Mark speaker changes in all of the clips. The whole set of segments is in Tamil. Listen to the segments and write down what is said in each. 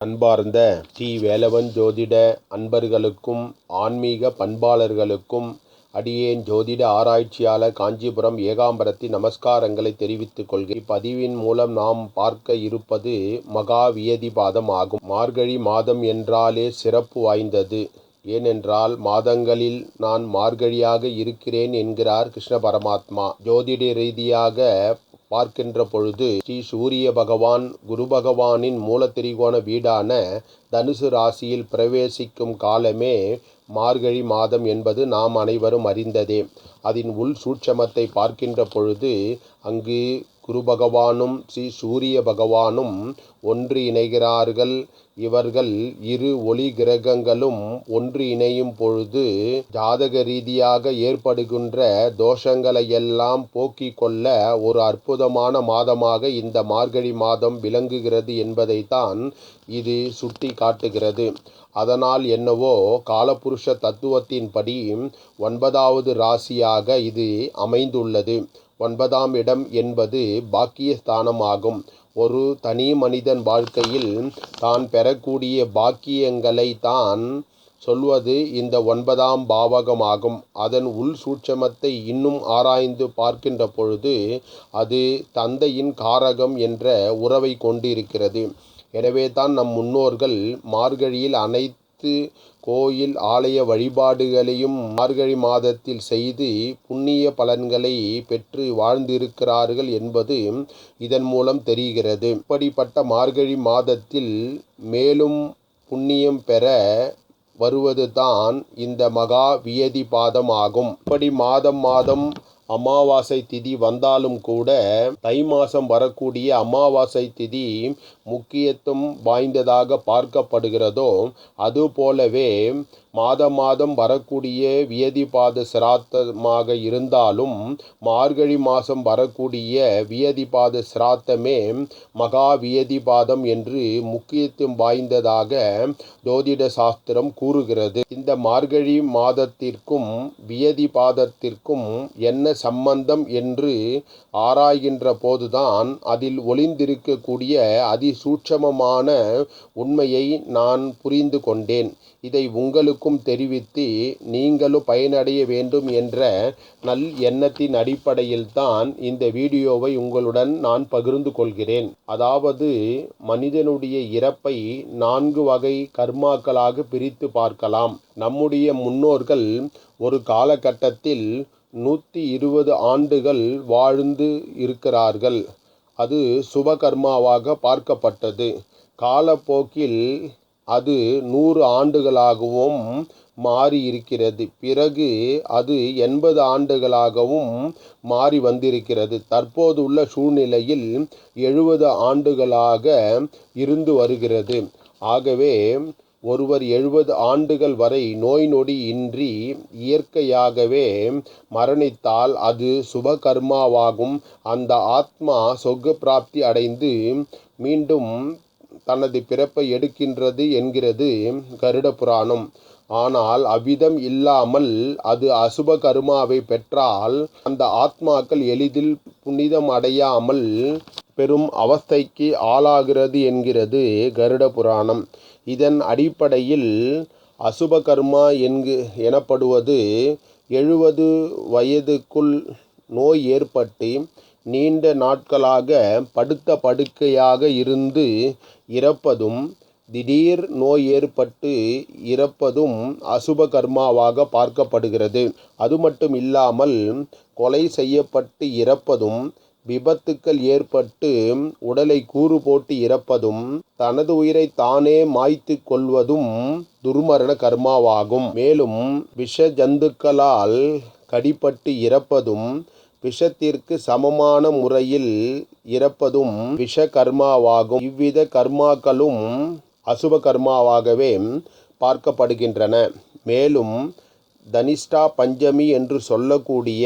Speaker 1: அன்பார்ந்த ஸ்ரீ வேலவன் ஜோதிட அன்பர்களுக்கும் ஆன்மீக பண்பாளர்களுக்கும் அடியேன் ஜோதிட ஆராய்ச்சியாளர் காஞ்சிபுரம் ஏகாம்பரத்தின் நமஸ்காரங்களை தெரிவித்துக் கொள்கிறேன். இப்பதிவின் மூலம் நாம் பார்க்க இருப்பது மகா வியதிபாதம் ஆகும். மார்கழி மாதம் என்றாலே சிறப்பு வாய்ந்தது. ஏனென்றால் மாதங்களில் நான் மார்கழியாக இருக்கிறேன் என்கிறார் கிருஷ்ண பரமாத்மா. ஜோதிட ரீதியாக பார்க்கின்ற பொழுது ஸ்ரீ சூரிய பகவான் குரு பகவானின் மூலத்திரிகோண வீடான தனுசு ராசியில் பிரவேசிக்கும் காலமே மார்கழி மாதம் என்பது நாம் அனைவரும் அறிந்ததே. அதன் உள் சூட்சமத்தை பார்க்கின்ற பொழுது அங்கு குரு பகவானும் ஸ்ரீ சூரிய பகவானும் ஒன்று இணைகிறார்கள். இவர்கள் இரு ஒளி கிரகங்களும் ஒன்று இணையும் பொழுது ஜாதக ரீதியாக ஏற்படுகின்ற தோஷங்களையெல்லாம் போக்கிக் கொள்ள ஒரு அற்புதமான மாதமாக இந்த மார்கழி மாதம் விளங்குகிறது என்பதைத்தான் இது சுட்டி காட்டுகிறது. அதனால் என்னவோ காலபுருஷ தத்துவத்தின்படி 9வது ராசியாக இது அமைந்துள்ளது. 9ஆம் இடம் என்பது பாக்கியஸ்தானமாகும். ஒரு தனி மனிதன் வாழ்க்கையில் தான் பெறக்கூடிய பாக்கியங்களை தான் சொல்வது இந்த 9ஆம் பாவகமாகும். அதன் உள் சூட்சமத்தை இன்னும் ஆராய்ந்து பார்க்கின்ற பொழுது அது தந்தையின் காரகம் என்ற உறவை கொண்டிருக்கிறது. எனவே தான் நம் முன்னோர்கள் மார்கழியில் அனைத்து கோயில் ஆலய வழிபாடுகளையும் மார்கழி மாதத்தில் செய்து புண்ணிய பலன்களை பெற்று வாழ்ந்திருக்கிறார்கள் என்பது இதன் மூலம் தெரிகிறது. இப்படிப்பட்ட மார்கழி மாதத்தில் மேலும் புண்ணியம் பெற வருவது தான் இந்த மகா வியதிபாதம் ஆகும். இப்படி மாதம் அமாவாசை திதி வந்தாலும் கூட தை மாதம் வரக்கூடிய அமாவாசை திதி முக்கியத்துவம் வாய்ந்ததாக பார்க்கப்படுகிறதோ அதுபோலவே மாதம் வரக்கூடிய வியதிபாத சிராத்தமாக இருந்தாலும் மார்கழி மாதம் வரக்கூடிய வியதிபாத சிராத்தமே மகா வியதிபாதம் என்று முக்கியத்துவம் வாய்ந்ததாக ஜோதிட சாஸ்திரம் கூறுகிறது. இந்த மார்கழி மாதத்திற்கும் வியதிபாதத்திற்கும் என்ன சம்பந்தம் என்று ஆராய்கின்ற போதுதான் அதில் ஒளிந்திருக்கக்கூடிய அதிசூட்சமமான உண்மையை நான் புரிந்து கொண்டேன். இதை உங்களுக்கும் தெரிவித்து நீங்களும் பயனடைய வேண்டும் என்ற நல் எண்ணத்தின் அடிப்படையில் தான் இந்த வீடியோவை உங்களுடன் நான் பகிர்ந்து கொள்கிறேன். அதாவது மனிதனுடைய இறப்பை 4 வகை கர்மாக்களாக பிரித்து பார்க்கலாம். நம்முடைய முன்னோர்கள் ஒரு காலகட்டத்தில் 120 ஆண்டுகள் வாழ்ந்து இருக்கிறார்கள். அது சுபகர்மாவாக பார்க்கப்பட்டது. காலப்போக்கில் அது 100 ஆண்டுகளாகவும் மாறி இருக்கிறது. பிறகு அது 80 ஆண்டுகளாகவும் மாறி வந்திருக்கிறது. தற்போதுள்ள சூழ்நிலையில் 70 ஆண்டுகளாக இருந்து வருகிறது. ஆகவே ஒருவர் 70 ஆண்டுகள் வரை நோய் நொடி இன்றி இயற்கையாகவே மரணித்தால் அது சுபகர்மாவாகும். அந்த ஆத்மா சொர்க்க பிராப்தி அடைந்து மீண்டும் தனது பிறப்பை எடுக்கின்றது என்கிறது கருட புராணம். ஆனால் அவ்விதம் இல்லாமல் அது அசுப கர்மாவை பெற்றால் அந்த ஆத்மாக்கள் எளிதில் புனிதம் அடையாமல் பெரும் அவஸ்தைக்கு ஆளாகிறது என்கிறது கருட புராணம். இதன் அடிப்படையில் அசுப கர்மா எனப்படுவது 70 வயதுக்குள் நோய் ஏற்பட்டு நீண்ட நாட்களாக படுத்த படுக்கையாக இருந்து இறப்பதும், திடீர் நோய் ஏற்பட்டு இறப்பதும் அசுப கர்மாவாக பார்க்கப்படுகிறது. அது மட்டும் இல்லாமல் கொலை செய்யப்பட்டு இறப்பதும், விபத்துக்கள் ஏற்பட்டு உடலை கூறு போட்டு இறப்பதும், தனது உயிரை தானே மாய்த்து கொள்வதும் துர்மரண கர்மாவாகும். மேலும் விஷ ஜந்துக்களால் கடிப்பட்டு இறப்பதும், விஷத்திற்கு சமமான முறையில் இறப்பதும் விஷ கர்மாவாகும். இவ்வித கர்மாக்களும் அசுப கர்மாவாகவே பார்க்கப்படுகின்றன. மேலும் தனிஷ்டா பஞ்சமி என்று சொல்லக்கூடிய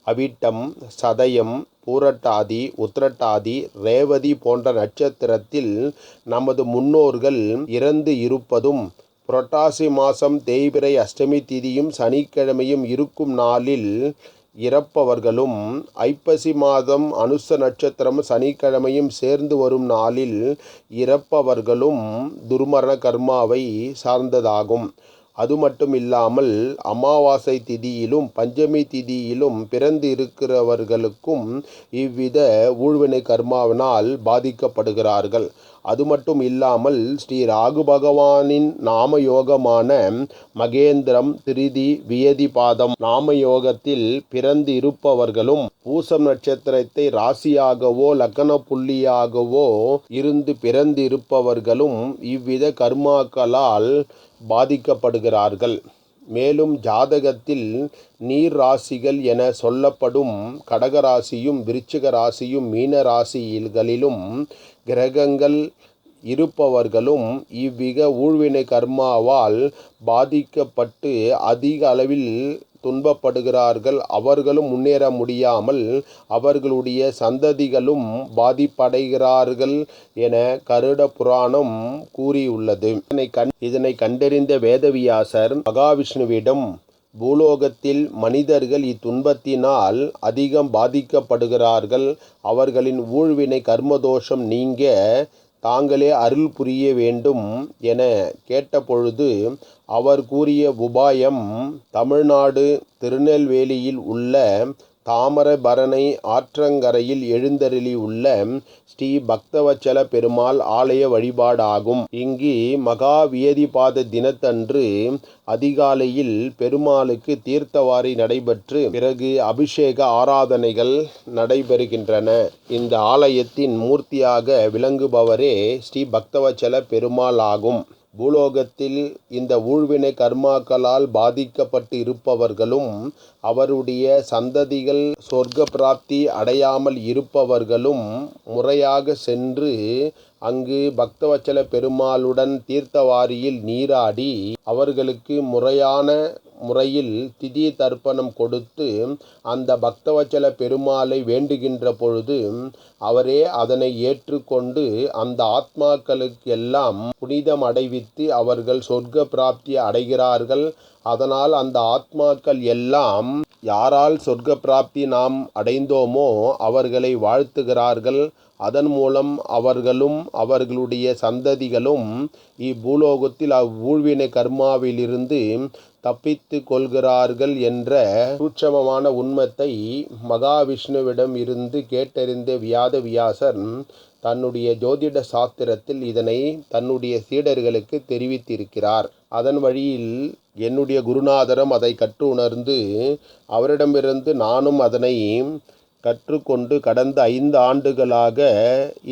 Speaker 1: அவிட்டம், சதயம், பூரட்டாதி, உத்திரட்டாதி, ரேவதி போன்ற நட்சத்திரத்தில் நமது முன்னோர்கள் இறந்து இருப்பதும், புரட்டாசி மாதம் தேய்பிறை அஷ்டமி திதியும் சனிக்கிழமையும் இருக்கும் நாளில் இறப்பவர்களும் ஐப்பசி மாதம் அனுச நட்சத்திரம் சனிக்கிழமையும் சேர்ந்து வரும் நாளில் இறப்பவர்களும் துர்மரண கர்மாவை சார்ந்ததாகும். அது மட்டும் இல்லாமல் அமாவாசை திதியிலும் பஞ்சமி திதியிலும் பிறந்து இருக்கிறவர்களுக்கும் இவ்வித ஊழ்வினை கர்மாவினால் பாதிக்கப்படுகிறார்கள். அது மட்டும் இல்லாமல் ஸ்ரீ ராகு பகவானின் நாமயோகமான மகேந்திரம் திருதி வியதிபாதம் நாமயோகத்தில் பிறந்து இருப்பவர்களும் பூசம் நட்சத்திரத்தை ராசியாகவோ லக்ன புள்ளியாகவோ இருந்து பிறந்து இருப்பவர்களும் இவ்வித கர்மாக்களால் பாதிக்கப்படுகிறார்கள். மேலும் ஜாதகத்தில் நீர் ராசிகள் என சொல்லப்படும் கடகராசியும் விருச்சிக ராசியும் மீன ராசிகளிலும் கிரகங்கள் இருப்பவர்களும் இவ்விக ஊழ்வினை கர்மாவால் பாதிக்கப்பட்டு அதிக அளவில் துன்பப்படுகிறார்கள். அவர்களும் முன்னேற முடியாமல் அவர்களுடைய சந்ததிகளும் பாதிப்படைகிறார்கள் என கருட புராணம் கூறியுள்ளது. இதனை கண்டறிந்த வேதவியாசர் மகாவிஷ்ணுவிடம் பூலோகத்தில் மனிதர்கள் இத்துன்பத்தினால் அதிகம் பாதிக்கப்படுகிறார்கள். அவர்களின் ஊழ்வினை கர்மதோஷம் நீங்க தாங்களே அருள் புரிய வேண்டும் என கேட்டபொழுது அவர் கூறிய உபாயம் தமிழ்நாடு திருநெல்வேலியில் உள்ள தாமிரபரணி ஆற்றங்கரையில் எழுந்தருளி உள்ள ஸ்ரீ பக்தவச்சல பெருமாள் ஆலய வழிபாடாகும். இங்கு மகா வியதிபாத தினத்தன்று அதிகாலையில் பெருமாளுக்கு தீர்த்தவாரி நடைபெற்று பிறகு அபிஷேக ஆராதனைகள் நடைபெறுகின்றன. இந்த ஆலயத்தின் மூர்த்தியாக விளங்குபவரே ஸ்ரீ பக்தவச்சல பெருமாள் ஆகும். பூலோகத்தில் இந்த ஊழ்வினை கர்மாக்களால் பாதிக்கப்பட்டு இருப்பவர்களும் அவருடைய சந்ததிகள் சொர்க்க பிராப்தி அடையாமல் இருப்பவர்களும் முறையாக சென்று அங்கு பக்தவச்சல பெருமாளுடன் தீர்த்தவாரியில் நீராடி அவர்களுக்கு முறையான முறையில் திதி தர்ப்பணம் கொடுத்து அந்த பக்தவச்சல பெருமாளை வேண்டுகின்ற பொழுது அவரே அதனை ஏற்றுக்கொண்டு அந்த ஆத்மாக்களுக்கு எல்லாம் புனிதம் அடைவித்து அவர்கள் சொர்க்க பிராப்தி அடைகிறார்கள். அதனால் அந்த ஆத்மாக்கள் எல்லாம் யாரால் சொர்க்க பிராப்தி நாம் அடைந்தோமோ அவர்களை வாழ்த்துகிறார்கள். அதன் மூலம் அவர்களும் அவர்களுடைய சந்ததிகளும் இப்பூலோகத்தில் அவ்வூழ்வினை கர்மாவிலிருந்து தப்பித்து கொள்கிறார்கள் என்ற சூட்சமமான உண்மத்தை மகாவிஷ்ணுவிடம் இருந்து கேட்டறிந்த வியாசர் தன்னுடைய ஜோதிட சாஸ்திரத்தில் இதனை தன்னுடைய சீடர்களுக்கு தெரிவித்திருக்கிறார். அதன் வழியில் என்னுடைய குருநாதரும் அதை கற்று உணர்ந்து அவரிடமிருந்து நானும் அதனை கற்றுக்கொண்டு கடந்த 5 ஆண்டுகளாக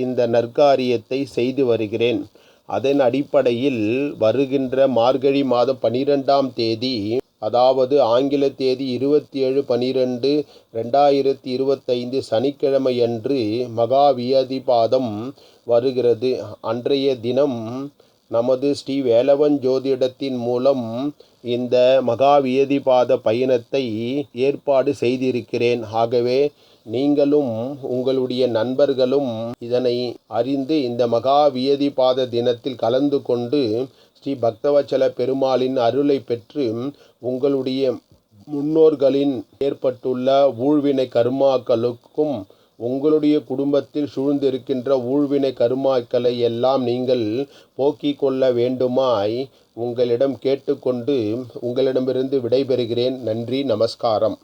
Speaker 1: இந்த நற்காரியத்தை செய்து வருகிறேன். அதன் அடிப்படையில் வருகின்ற மார்கழி மாதம் 12ஆம் தேதி, அதாவது ஆங்கில தேதி 27/12/2025 சனிக்கிழமையன்று மகா வியதிபாதம் வருகிறது. அன்றைய தினம் நமது ஸ்ரீ வேலவன் ஜோதிடத்தின் மூலம் இந்த மகா வியதிபாத பயணத்தை ஏற்பாடு செய்திருக்கிறேன். ஆகவே நீங்களும் உங்களுடைய நண்பர்களும் இதனை அறிந்து இந்த மகா வியதிபாத தினத்தில் கலந்து கொண்டு ஸ்ரீ பக்தவச்சல பெருமாளின் அருளை பெற்று உங்களுடைய முன்னோர்களின் ஏற்பட்டுள்ள ஊழ்வினை கர்மாக்களுக்கும் உங்களுடைய குடும்பத்தில் சூழ்ந்திருக்கின்ற ஊழ்வினை கர்மாக்களை எல்லாம் நீங்கள் போக்கிக் கொள்ள வேண்டுமாய் உங்களிடம் கேட்டுக்கொண்டு உங்களிடமிருந்து விடைபெறுகிறேன். நன்றி, நமஸ்காரம்.